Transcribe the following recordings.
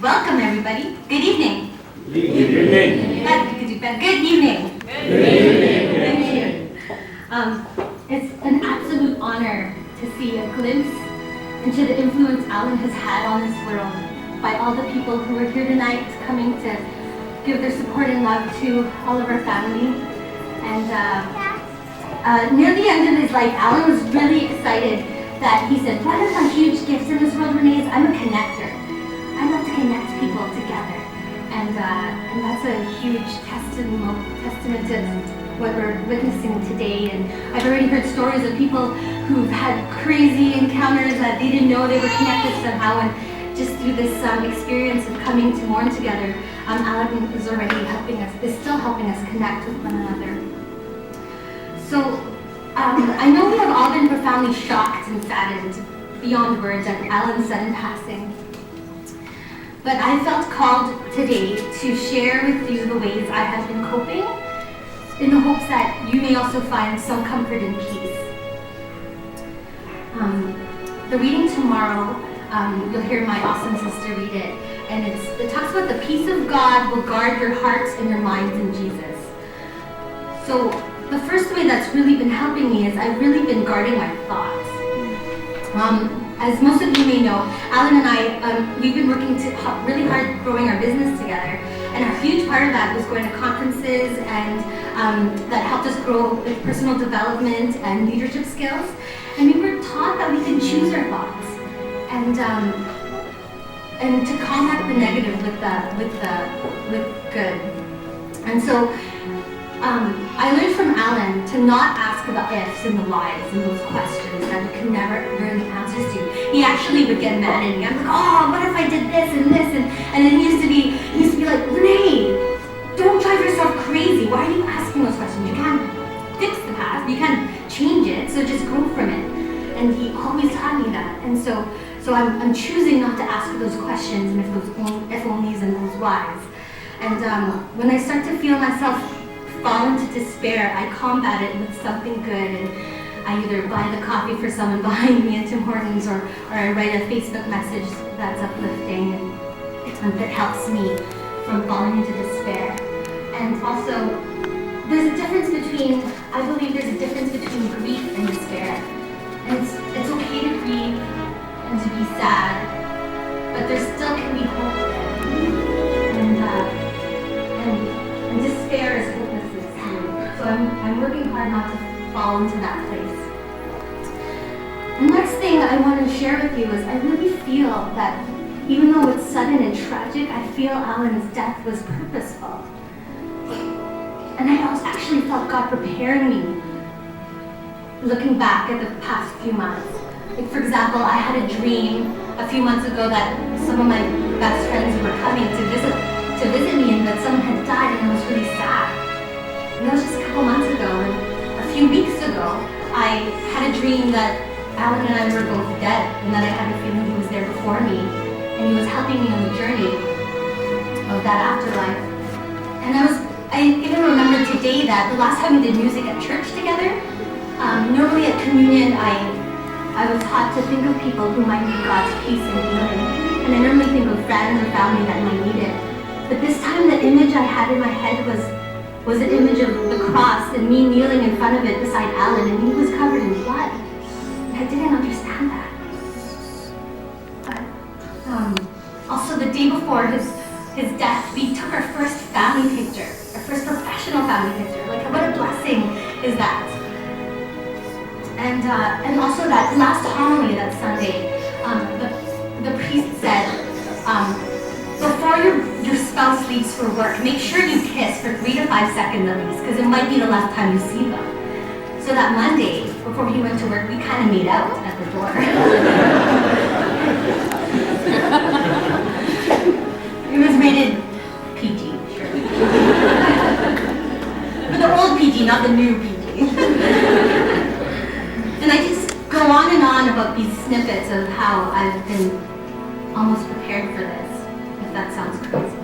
Welcome, everybody. Good evening. Good evening. Good evening. Thank you. It's an absolute honor to see a glimpse into the influence Alan has had on this world by all the people who are here tonight coming to give their support and love to all of our family. And near the end of his life, Alan was really excited that he said, one of my huge gifts in this world, Renee, is I'm a connector. I love to connect people together. And that's a huge testament to what we're witnessing today. And I've already heard stories of people who've had crazy encounters that they didn't know they were connected somehow. And just through this experience of coming to mourn together, Alan is already still helping us connect with one another. So I know we have all been profoundly shocked and saddened beyond words at Alan's sudden passing. But I felt called today to share with you the ways I have been coping in the hopes that you may also find some comfort and peace. The reading tomorrow, you'll hear my awesome sister read it, and it talks about the peace of God will guard your hearts and your minds in Jesus. So the first way that's really been helping me is I've really been guarding my thoughts. As most of you may know, Alan and I, we've been working really hard growing our business together. And a huge part of that was going to conferences and that helped us grow with personal development and leadership skills. And we were taught that we can choose our thoughts and to combat the negative with good. And so I learned from Alan to not ask the ifs and the whys and those questions that you can never learn the answers to. He actually would get mad at me. I'm like, oh, what if I did this and this? And then he used to be like, Renee, don't drive yourself crazy. Why are you asking those questions? You can't fix the past. You can't change it. So just grow from it. And he always taught me that. And so I'm choosing not to ask those questions and if onlys and those whys. And when I start to feel myself fall into despair, I combat it with something good, and I either buy the coffee for someone behind me at Tim Hortons, or I write a Facebook message that's uplifting and that helps me from falling into despair. And also, I believe there's a difference between grief and despair. And it's okay to grieve and to be sad, but there still can be hope. And despair is hopelessness. So I'm working hard not to fall into that place. The next thing I want to share with you is I really feel that even though it's sudden and tragic, I feel Alan's death was purposeful. And I also actually felt God preparing me, looking back at the past few months. Like, for example, I had a dream a few months ago that some of my best friends were coming to visit me, and that someone had died, and I was really sad. And that was just a couple months ago. And a few weeks ago, I had a dream that Alan and I were both dead, and that I had a feeling he was there before me, and he was helping me on the journey of that afterlife. And I even remember today that the last time we did music at church together, normally at communion, I was taught to think of people who might need God's peace and healing. And I normally think of friends or family that might need it. But this time the image I had in my head was an image of the cross and me kneeling in front of it beside Alan, and he was covered in blood. And I didn't understand that. But also the day before his death, we took our first family picture, our first professional family picture. Like, what a blessing is that. And also that last homily that Sunday, the priest said, before your spouse leaves for work, make sure you kiss for 3 to 5 seconds at least, because it might be the last time you see them. So that Monday, before he went to work, we kind of made out at the door. It was rated PG, sure. But the old PG, not the new PG. And I just go on and on about these snippets of how I've been almost prepared for this, if that sounds crazy.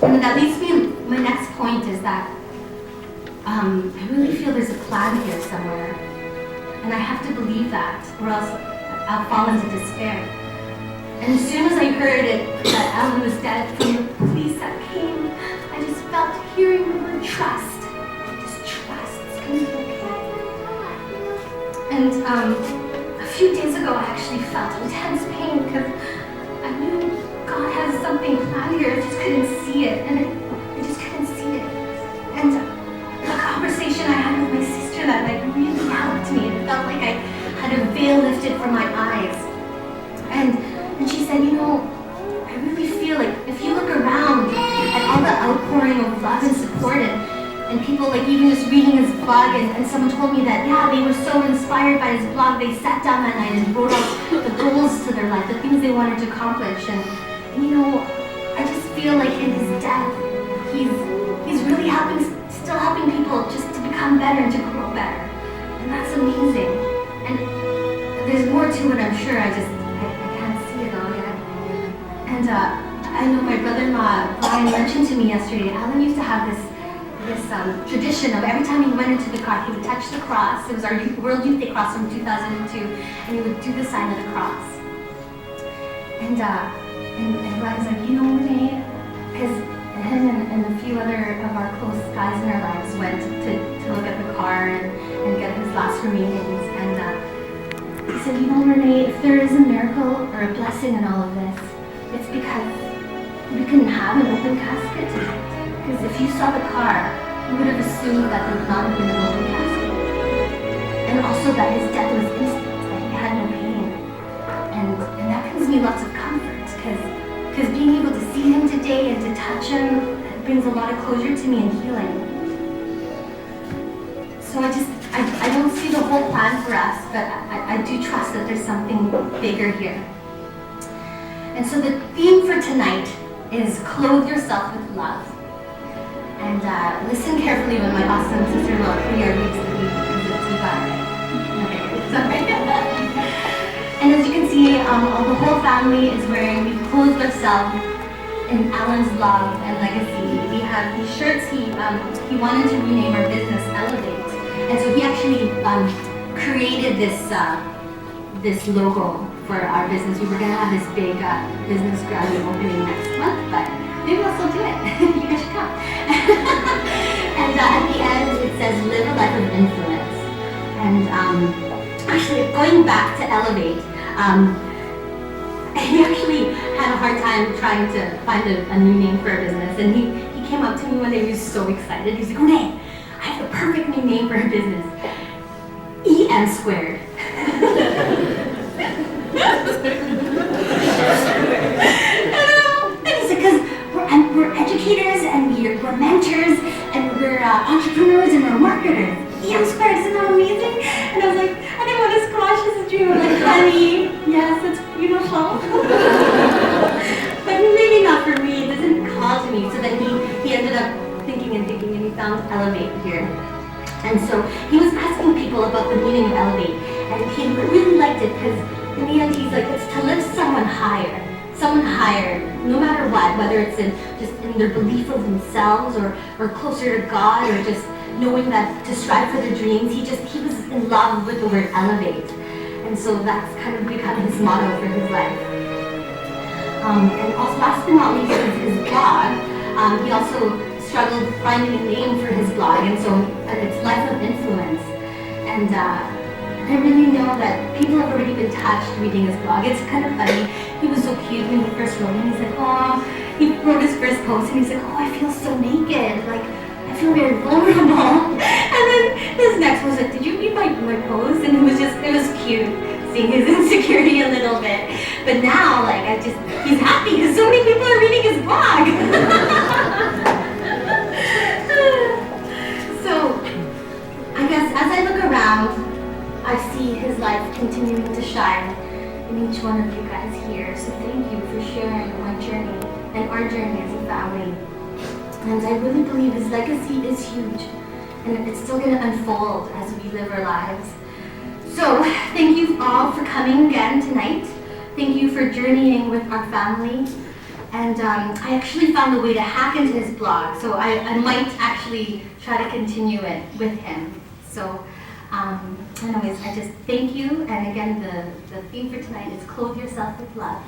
And that leads me, my next point is that I really feel there's a plan here somewhere. And I have to believe that, or else I'll fall into despair. And as soon as I heard it, that Alan was dead, from the police that came, I just felt hearing the word trust. Just trust. It's going to be okay. And a few days ago, I actually felt intense pain because I knew God has something planned here. I just couldn't see it. And I just couldn't see it. And the conversation I had with my sister that night really helped me. It felt like I had a veil lifted from my eyes. And she said, I really feel like if you look around at all the outpouring of love and support and people like even just reading his blog and someone told me that, yeah, they were so inspired by his blog, they sat down that night and wrote out the goals to their life, the things they wanted to accomplish. And I just feel like in his death, he's really still helping people just to become better and to grow better. And that's amazing. And there's more to it, I'm sure. I can't see it all yet. And I know my brother-in-law, Brian, mentioned to me yesterday, Alan used to have this tradition of every time he went into the car, he would touch the cross. It was our World Youth Day cross from 2002, and he would do the sign of the cross. And Brian's like, Renee, because him and a few other of our close guys in our lives went to look at the car and get his last remainings. And he said, Renee, if there is a miracle or a blessing in all of this, it's because we couldn't have an open casket. Because if you saw the car, you would have assumed that there would not have been an open casket. And also that his death was instant, that he had no pain. And that gives me lots of comfort, because being able to see him today and to touch him, it brings a lot of closure to me and healing. So I don't see the whole plan for us, but I do trust that there's something bigger here. And so the theme for tonight is clothe yourself with love. And listen carefully when my awesome sister-in-law Priya reads the week, because it's got it. Okay, sorry. And as you can see, the whole family is wearing, we've clothed ourselves in Alan's love and legacy. We have these shirts. He wanted to rename our business Elevate. And so he actually created this logo for our business. We were going to have this big business grand opening next month, but maybe we'll still do it. You guys should come. And at the end, it says, live a life of influence. And actually, going back to Elevate, he actually had a hard time trying to find a new name for a business. And he came up to me one day, he was so excited. He's like, Renee, I have the perfect new name for a business. EM squared. We're educators and we're mentors and we're entrepreneurs and we're marketers. EM squared, isn't that amazing? And I was like, I didn't want to squash his dream. I'm like, honey, yes, it's beautiful. But maybe not for me. It doesn't call to me. So then he ended up thinking and he found Elevate here. And so he was asking people about the meaning of Elevate. And he really liked it because in the end he's like, it's to lift someone higher. Someone higher, no matter what, whether it's in their belief of themselves or closer to God or just knowing that to strive for their dreams. He was in love with the word elevate. And so that's kind of become his motto for his life. And also last but not least is his blog. He also struggled finding a name for his blog, and so it's Life of Influence. And I really know that people have already been touched reading his blog. It's kind of funny. He was so cute when he first wrote it. He's like, oh, he wrote his first post and he's like, oh, I feel so naked. Like, I feel very vulnerable. And then his next was like, did you read my post? And it was cute seeing his insecurity a little bit. But now, like, he's happy because so many people are reading his blog. So, I guess as I look around, I see his light continuing to shine in each one of you guys here. So thank you for sharing my journey and our journey as a family. And I really believe his legacy is huge, and it's still going to unfold as we live our lives. So thank you all for coming again tonight. Thank you for journeying with our family. And I actually found a way to hack into his blog, so I might actually try to continue it with him. So. Anyways, I just thank you, and again, the theme for tonight is clothe yourself with love.